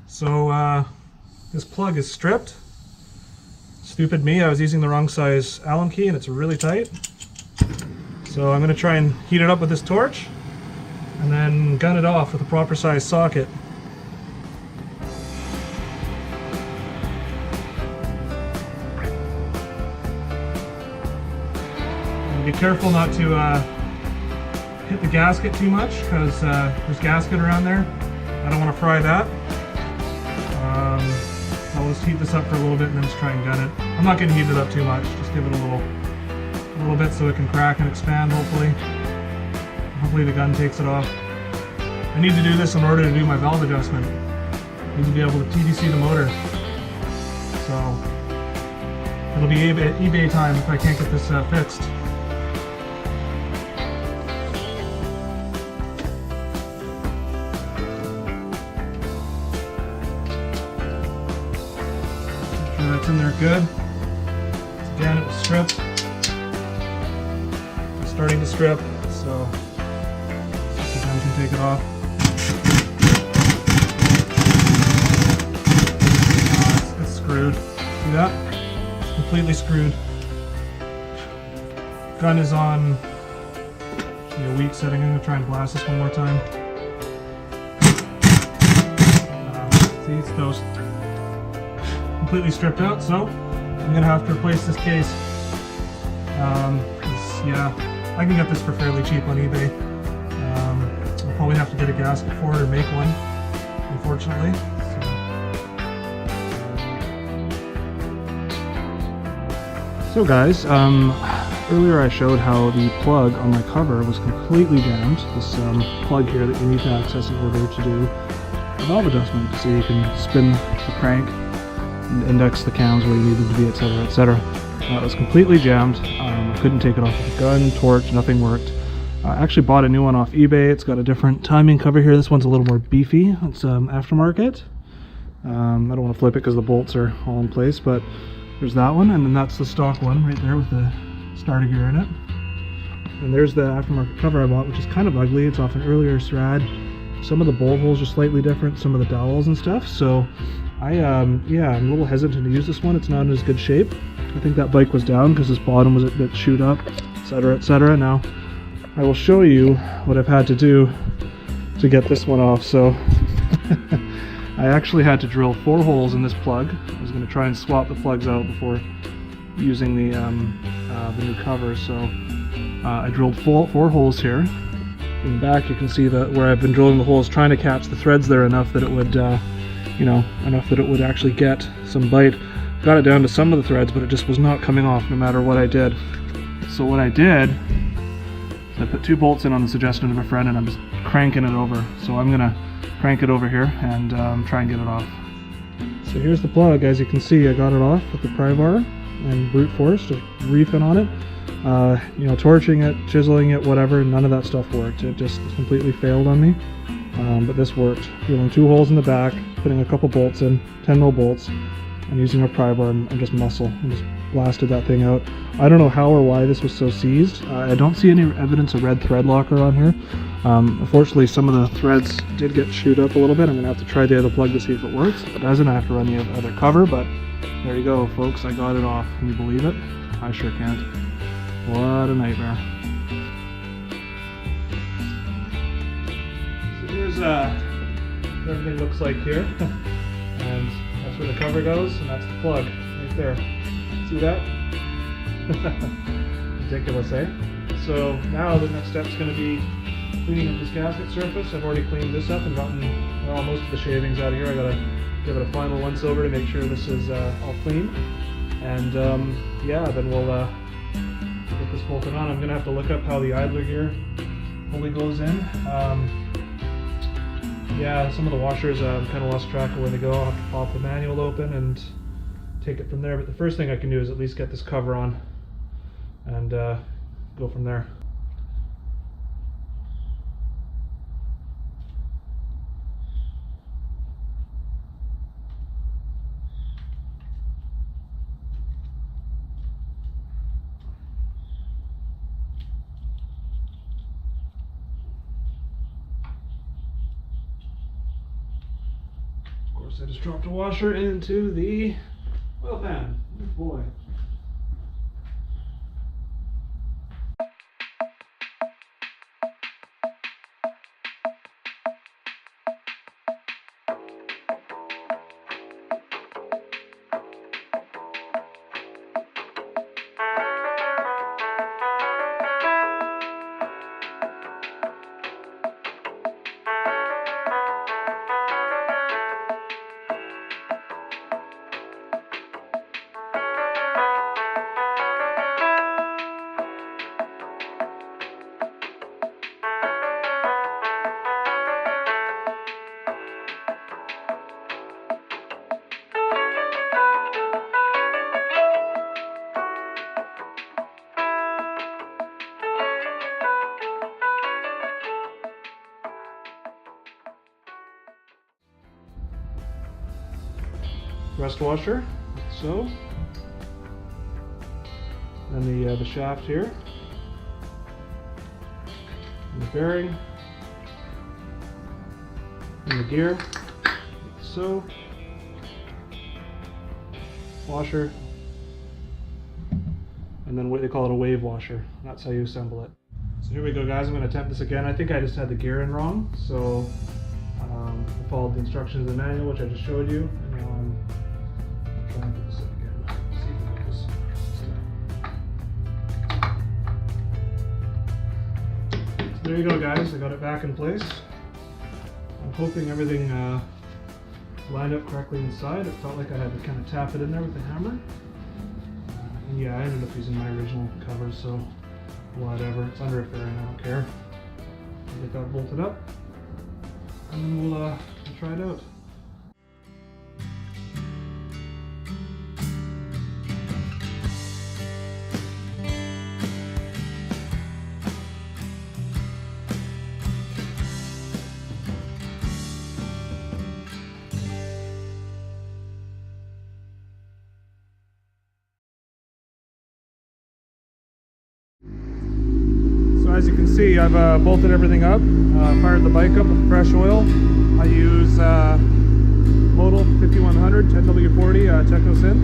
So this plug is stripped. Stupid me, I was using the wrong size Allen key and it's really tight. So I'm going to try and heat it up with this torch and then gun it off with a proper size socket. And be careful not to hit the gasket too much because there's gasket around there. I don't want to fry that. I'll just heat this up for a little bit and then just try and gun it. I'm not going to heat it up too much, just give it a little bit so it can crack and expand, hopefully. Hopefully the gun takes it off. I need to do this in order to do my valve adjustment. I need to be able to TDC the motor. So it'll be eBay time if I can't get this fixed. That's in there good. Again, it was stripped. It's starting to strip, so the gun can take it off. It's screwed. See that? It's completely screwed. Gun is on a weak setting. I'm going to try and blast this one more time. See, it's toast. Completely stripped out, so I'm gonna have to replace this case. Yeah, I can get this for fairly cheap on eBay. I'll probably have to get a gasket for it or make one, unfortunately. So guys, earlier I showed how the plug on my cover was completely jammed. This plug here that you need to access in order to do a valve adjustment, so you can spin the crank and index the cams where you need them to be, etc., etc. It was completely jammed. I couldn't take it off with a gun, torch, nothing worked. I actually bought a new one off eBay. It's got a different timing cover here. This one's a little more beefy. It's aftermarket. I don't want to flip it because the bolts are all in place, but there's that one, and then that's the stock one right there with the starter gear in it. And there's the aftermarket cover I bought, which is kind of ugly. It's off an earlier SRAD. Some of the bolt holes are slightly different, some of the dowels and stuff, so yeah, I'm a little hesitant to use this one. It's not in as good shape. I think that bike was down because this bottom was a bit chewed up, etc., etc. Now, I will show you what I've had to do to get this one off. So, I actually had to drill 4 holes in this plug. I was going to try and swap the plugs out before using the new cover. So, I drilled 4 holes here. In the back, you can see that where I've been drilling the holes, trying to catch the threads there enough that it would enough that it would actually get some bite. Got it down to some of the threads, but it just was not coming off no matter what I did. So what I did is I put 2 bolts in on the suggestion of a friend, and I'm just cranking it over. So I'm gonna crank it over here and try and get it off. So here's the plug. As you can see, I got it off with the pry bar and brute force, just reefing on it. Torching it, chiseling it, whatever, none of that stuff worked. It just completely failed on me. But this worked. Drilling 2 holes in the back, putting a couple bolts in, 10 mil bolts, and using a pry bar and just muscle, and just blasted that thing out. I don't know how or why this was so seized. I don't see any evidence of red thread locker on here. Unfortunately, some of the threads did get chewed up a little bit. I'm gonna have to try the other plug to see if it works. If it doesn't, I have to run the other cover, but there you go, folks. I got it off. Can you believe it? I sure can't. What a nightmare. So here's what everything looks like here. And that's where the cover goes, and that's the plug right there. See that? Ridiculous, eh? So now the next step is going to be cleaning up this gasket surface. I've already cleaned this up and gotten most of the shavings out of here. I gotta give it a final once over to make sure this is all clean. And yeah, then we'll get this bolted on. I'm gonna have to look up how the idler gear fully goes in. Yeah, some of the washers kind of lost track of where they go. I'll have to pop the manual open and take it from there. But the first thing I can do is at least get this cover on and go from there. Of course, I just dropped a washer into the oil pan. Oh boy. Rust washer, like so. Then the shaft here, and the bearing, and the gear, like so. Washer, and then what they call it, a wave washer. That's how you assemble it. So here we go, guys. I'm going to attempt this again. I think I just had the gear in wrong, so I followed the instructions in the manual, which I just showed you. Try and put this in again. See if we get this time. So there you go, guys. I got it back in place. I'm hoping everything lined up correctly inside. It felt like I had to kind of tap it in there with the hammer. And yeah, I ended up using my original cover, so whatever. It's under a fairing, I don't care. I'll get that bolted up, and then we'll try it out. As you can see, I've bolted everything up, fired the bike up with fresh oil. I use Modal 5100 10W40 Techno Synth.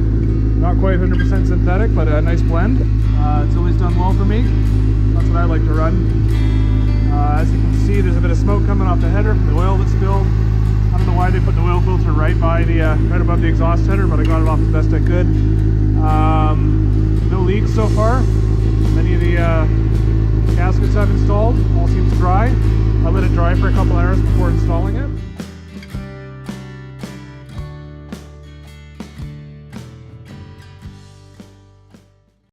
Not quite 100% synthetic, but a nice blend. It's always done well for me. That's what I like to run. As you can see, there's a bit of smoke coming off the header from the oil that spilled. I don't know why they put the oil filter right by the right above the exhaust header, but I got it off as best I could. No leaks so far. Many of the gaskets I've installed all seems dry. I let it dry for a couple hours before installing it.